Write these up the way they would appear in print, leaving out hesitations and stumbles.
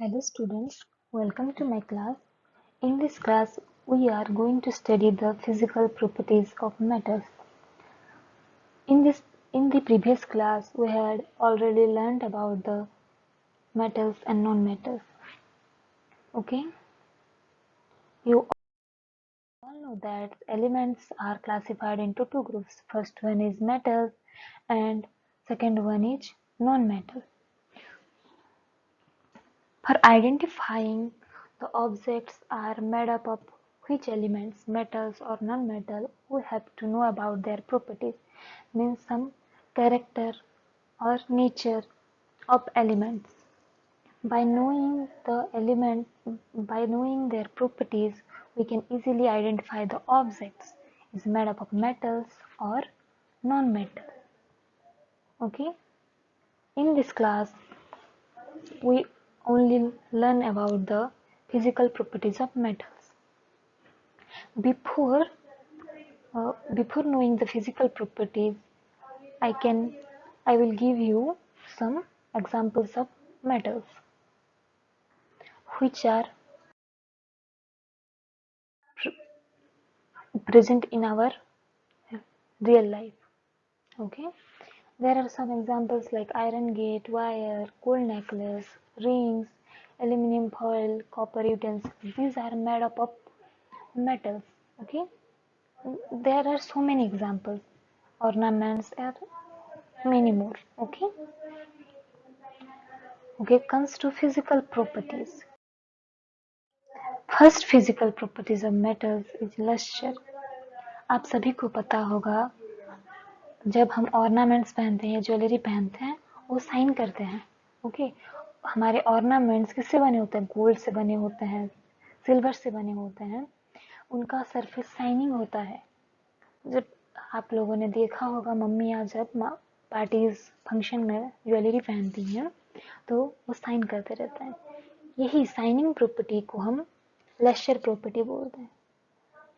Hello students, welcome to my class. In this class, we are going to study the physical properties of metals. In the previous class, we had already learned about the metals and non-metals. Okay, you all know that elements are classified into two groups. First one is metals and second one is non-metal. For identifying the objects are made up of which elements, metals or non-metal, we have to know about their properties, means some character or nature of elements. By knowing by knowing their properties, we can easily identify the objects is made up of metals or non-metal. Okay. In this class, we only learn about the physical properties of metals. Before knowing the physical properties, I will give you some examples of metals which are present in our real life. Okay, there are some examples like iron gate, wire, gold necklace, rings, aluminum foil, copper utensils. These are made up of metals. Okay, there are so many examples, ornaments, and many more. Okay, comes to physical properties. First physical properties of metals is lustre. आप सभी को पता होगा जब हम ornaments पहनते हैं या ज्वेलरी पहनते हैं वो साइन करते हैं. ओके, हमारे ऑर्नामेंट्स किससे बने होते हैं? गोल्ड से बने होते हैं, सिल्वर से बने होते हैं. उनका सरफेस साइनिंग होता है. जब आप लोगों ने देखा होगा मम्मियाँ जब पार्टीज फंक्शन में ज्वेलरी पहनती हैं तो वो साइन करते रहते हैं. यही साइनिंग प्रॉपर्टी को हम लस्टर प्रॉपर्टी बोलते हैं.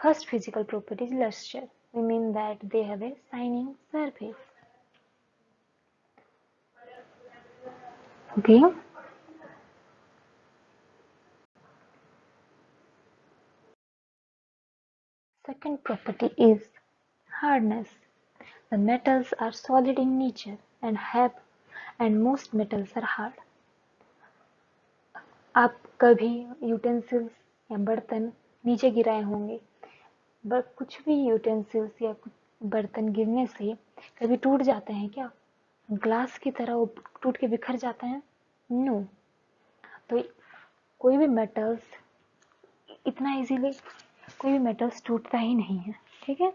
First physical property is luster. We mean that they have a shining surface. Okay. Second property is hardness. The metals are solid in nature and most metals are hard. आप कभी utensils या बर्तन नीचे गिराए होंगे, कुछ भी यूटेंसिल्स या कुछ बर्तन गिरने से कभी टूट जाते हैं क्या? ग्लास की तरह वो टूट के बिखर जाते हैं? नो. तो कोई भी मेटल्स इतना इजीली कोई भी मेटल्स टूटता ही नहीं है. ठीक है,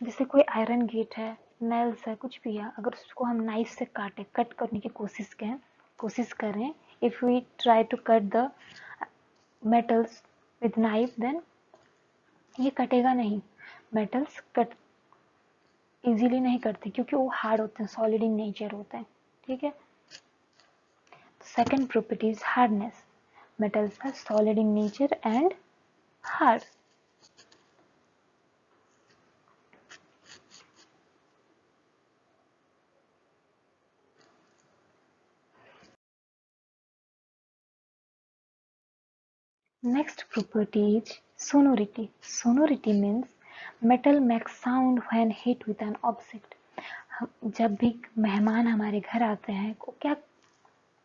जैसे कोई आयरन गेट है, नेल्स है, कुछ भी है, अगर उसको हम नाइफ से कट करने की कोशिश करें, if we try to cut the metals with knife, then ये कटेगा नहीं. मेटल्स कट इजीली नहीं करते क्योंकि वो हार्ड होते हैं, सॉलिड इन नेचर होते हैं. ठीक है. Second property is hardness. Metals are solid in nature and hard. Next property is sonority. Sonority means metal makes sound when hit with an object. जब भी मेहमान हमारे घर आते हैं क्या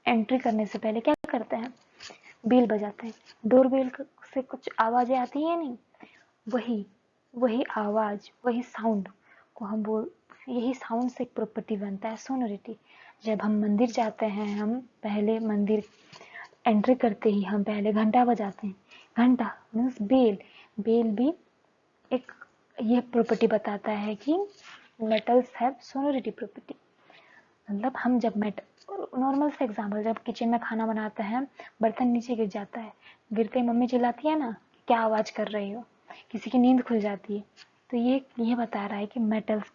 एंट्री करने से पहले क्या करते हैं? बेल बजाते हैं. डोर बेल से कुछ आवाजें आती है नहीं, वही आवाज, वही साउंड को हम यही साउंड से एक प्रॉपर्टी बनता है सोनोरिटी. जब हम मंदिर जाते हैं, हम पहले मंदिर एंट्री करते ही हम पहले घंटा बजाते हैं. घंटा मीन्स बेल भी एक ये प्रॉपर्टी बताता है कि मेटल्स हैव सोनोरिटी प्रॉपर्टी. मतलब हम जब नॉर्मल से एग्जाम्पल, जब किचन में खाना बनाते हैं, बर्तन नीचे गिर जाता है, गिरते ही मम्मी चिल्लाती है ना, क्या आवाज कर रही हो, किसी की नींद खुल जाती है. तो ये बता रहा है कि मेटल्स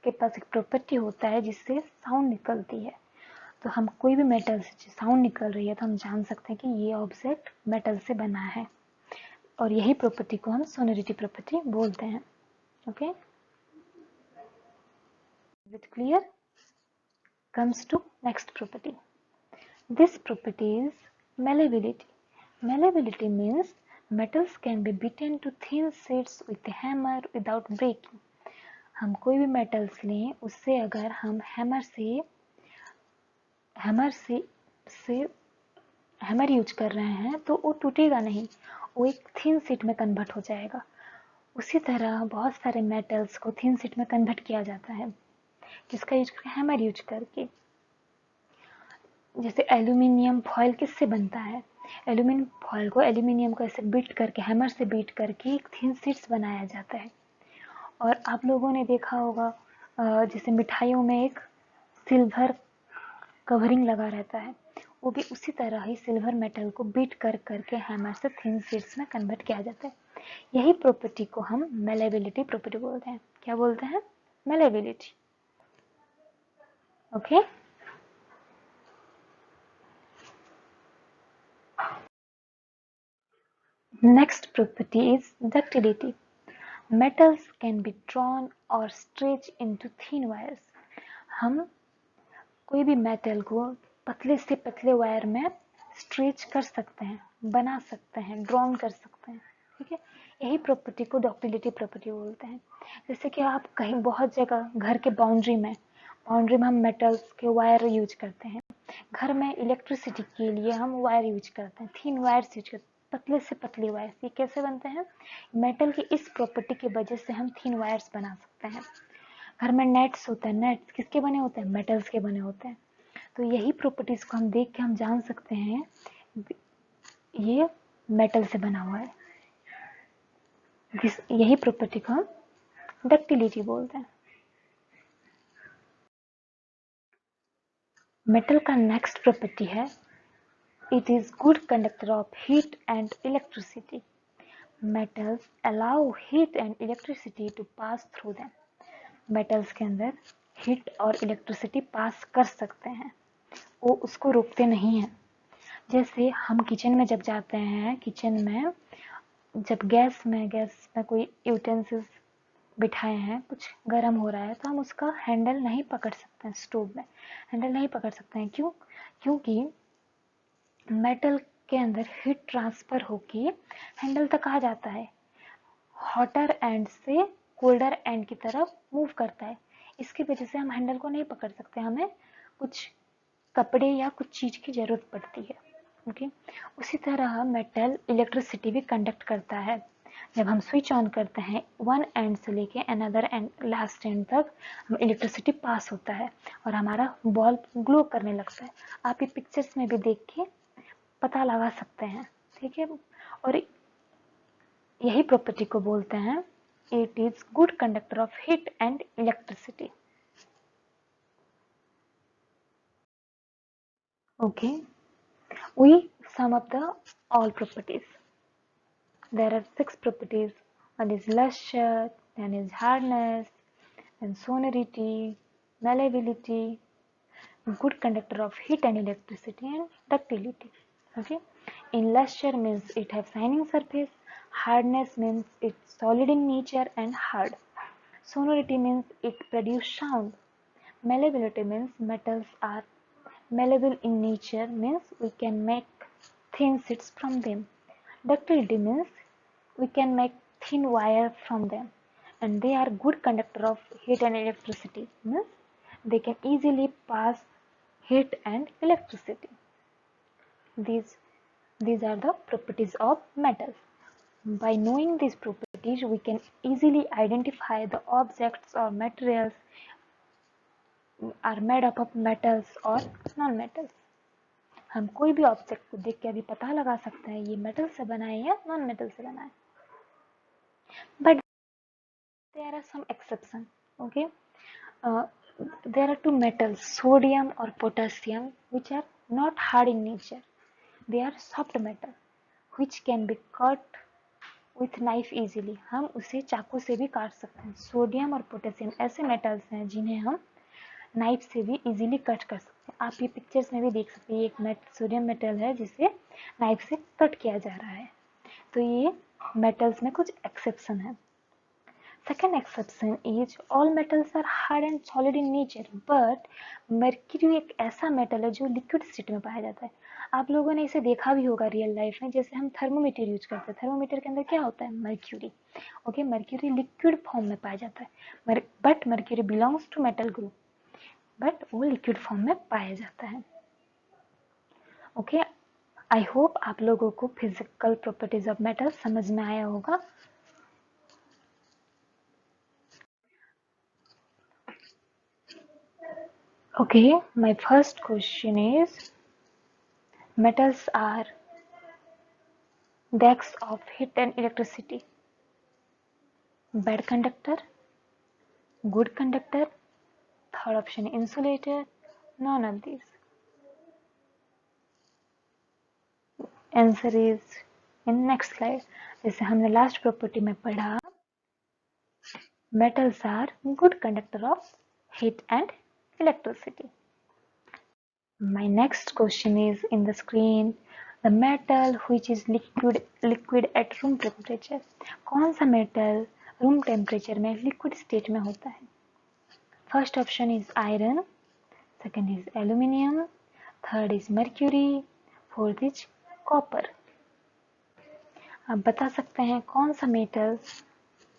के पास एक प्रॉपर्टी होता है जिससे साउंड निकलती है. तो हम कोई भी मेटल से साउंड निकल रही है तो हम जान सकते हैं कि ये ऑब्जेक्ट मेटल से बना है, और यही प्रॉपर्टी को हम सोनोरिटी प्रॉपर्टी बोलते हैं. Okay, is it clear? comes to next property. This property is malleability. Malleability means metals can be beaten to thin sheets with a hammer without breaking. हम कोई भी मेटल्स लें, उससे अगर हम हैमर यूज कर रहे हैं तो वो टूटेगा नहीं, वो एक थिन शीट में कन्वर्ट हो जाएगा। उसी तरह बहुत सारे मेटल्स को थिन शीट में कन्वर्ट किया जाता है, किसका यूज करके? हैमर यूज करके। जैसे एल्यूमिनियम फॉयल किससे बनता है? एल्यूमिनियम फॉयल को एल्यूमिनियम को ऐसे बीट करके, हैमर से बीट करके एक थिन शीट्स बनाया जाता है। और आप लोगों ने देखा होगा जैसे मिठाइयों में एक सिल्वर कवरिंग लगा रहता है, वो भी उसी तरह ही सिल्वर मेटल को बीट कर करके हैमर से थिन शीट्स में कन्वर्ट किया जाता है। यही प्रॉपर्टी को हम मेलेबिलिटी प्रॉपर्टी बोलते हैं। क्या बोलते हैं? Malleability. Okay. Next property is ductility. Metals can be drawn or stretched into thin wires. हम कोई भी मेटल को पतले से पतले वायर में स्ट्रेच कर सकते हैं, बना सकते हैं, ड्रॉन कर सकते हैं। ठीक है, यही प्रॉपर्टी को डक्टिलिटी प्रॉपर्टी बोलते हैं। जैसे कि आप कहीं बहुत जगह घर के बाउंड्री में हम मेटल्स के वायर यूज करते हैं। घर में इलेक्ट्रिसिटी के लिए हम वायर यूज करते हैं, थिन वायर्स यूज करते हैं, पतले से पतले वायर्स। ये कैसे बनते हैं? मेटल की इस प्रॉपर्टी की वजह से हम थिन वायर्स बना सकते हैं। घर में नेट्स होते हैं, नेट्स किसके बने होते हैं? मेटल्स के बने होते हैं। तो यही प्रॉपर्टीज को हम देख के हम जान सकते हैं ये मेटल से बना हुआ है। यही प्रॉपर्टी को हम डक्टिलिटी बोलते हैं। मेटल का नेक्स्ट प्रॉपर्टी है it is good conductor of heat and electricity. Metals allow heat and electricity to pass through them. Metals के अंदर हीट और इलेक्ट्रिसिटी पास कर सकते हैं, वो उसको रोकते नहीं हैं। जैसे हम किचन में जब जाते हैं, किचन में जब गैस में कोई यूटेंसिल्स बिठाए हैं, कुछ गर्म हो रहा है, तो हम उसका हैंडल नहीं पकड़ सकते हैं, स्टोव में हैंडल नहीं पकड़ सकते हैं। क्यों? क्योंकि मेटल के अंदर हीट ट्रांसफर होके हैंडल तक आ जाता है, हॉटर एंड से कोल्डर एंड की तरफ मूव करता है। इसकी वजह से हम हैंडल को नहीं पकड़ सकते, हमें कुछ कपड़े या कुछ चीज की जरूरत पड़ती है। ओके, उसी तरह मेटल इलेक्ट्रिसिटी भी कंडक्ट करता है। जब हम स्विच ऑन करते हैं, वन एंड से लेके अनदर एंड लास्ट एंड तक हम इलेक्ट्रिसिटी पास होता है और हमारा बल्ब ग्लो करने लगता है। आप ये पिक्चर्स में भी देख के पता लगा सकते हैं। ठीक है, और यही प्रॉपर्टी को बोलते हैं it is good conductor of heat and electricity. Okay, we sum up the all properties. There are 6 properties. One is luster, then is hardness, then sonority, malleability, good conductor of heat and electricity, and ductility. Okay, in luster means it have shining surface. Hardness means it's solid in nature and hard. Sonority means it produce sound. Malleability means metals are malleable in nature, means we can make thin sheets from them. Ductility means we can make thin wire from them, and they are good conductor of heat and electricity, means they can easily pass heat and electricity. These are the properties of metals. By knowing these properties, we can easily identify the objects or materials are made up of metals or non-metals. हम कोई भी object को देख के अभी पता लगा सकते हैं ये मेटल से बना है या नॉन मेटल से बना है। But there are some exception. Okay, there are two metals, sodium or potassium, which are not hard in nature. They are soft metal which can be cut with knife easily. हम उसे चाकू से भी काट सकते हैं। सोडियम और potassium ऐसे मेटल्स हैं जिन्हें हम नाइफ से भी इजीली कट कर सकते हैं। आप ये पिक्चर्स में भी देख सकते हैं, एक सोडियम मेटल है जिसे नाइफ से कट किया जा रहा है। तो ये मेटल्स में कुछ एक्सेप्शन है। Second exception is all metals are hard and solid in nature, but mercury एक ऐसा मेटल है जो लिक्विड स्टेट में पाया जाता है। आप लोगों ने इसे देखा भी होगा रियल लाइफ में, जैसे हम थर्मोमीटर यूज करते हैं, थर्मोमीटर के अंदर क्या होता है, mercury. Okay, mercury liquid form में पाया जाता है, but mercury belongs to metal group, but वो लिक्विड फॉर्म में पाया जाता है। ओके, आई होप आप लोगों को फिजिकल प्रॉपर्टीज ऑफ मेटल समझ में आया होगा। Okay, my first question is, metals are decks of heat and electricity. Bad conductor, good conductor, third option insulator, none of these. Answer is in next slide. जैसे हमने last property में पढ़ा, metals are good conductor of heat and electricity. My next question is in the screen, the metal which is liquid at room temperature. कौन सा metal room temperature में liquid state में होता है? First option is iron, second is aluminium, third is mercury, fourth is copper. आप बता सकते हैं कौन सा metal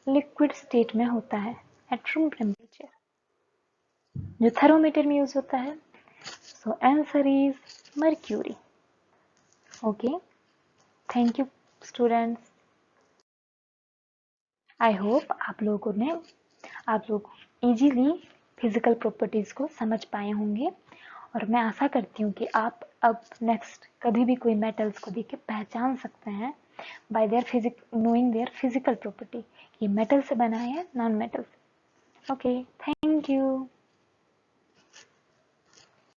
liquid state में होता है at room temperature, जो थर्मोमीटर में यूज होता है? So answer is mercury. Okay, thank you students. I hope आप लोग इजीली फिजिकल प्रॉपर्टीज को समझ पाए होंगे, और मैं आशा करती हूँ कि आप अब नेक्स्ट कभी भी कोई मेटल्स को देख के पहचान सकते हैं bye there knowing their physical property, ये मेटल से बना है नॉन मेटल से। Okay, thank you.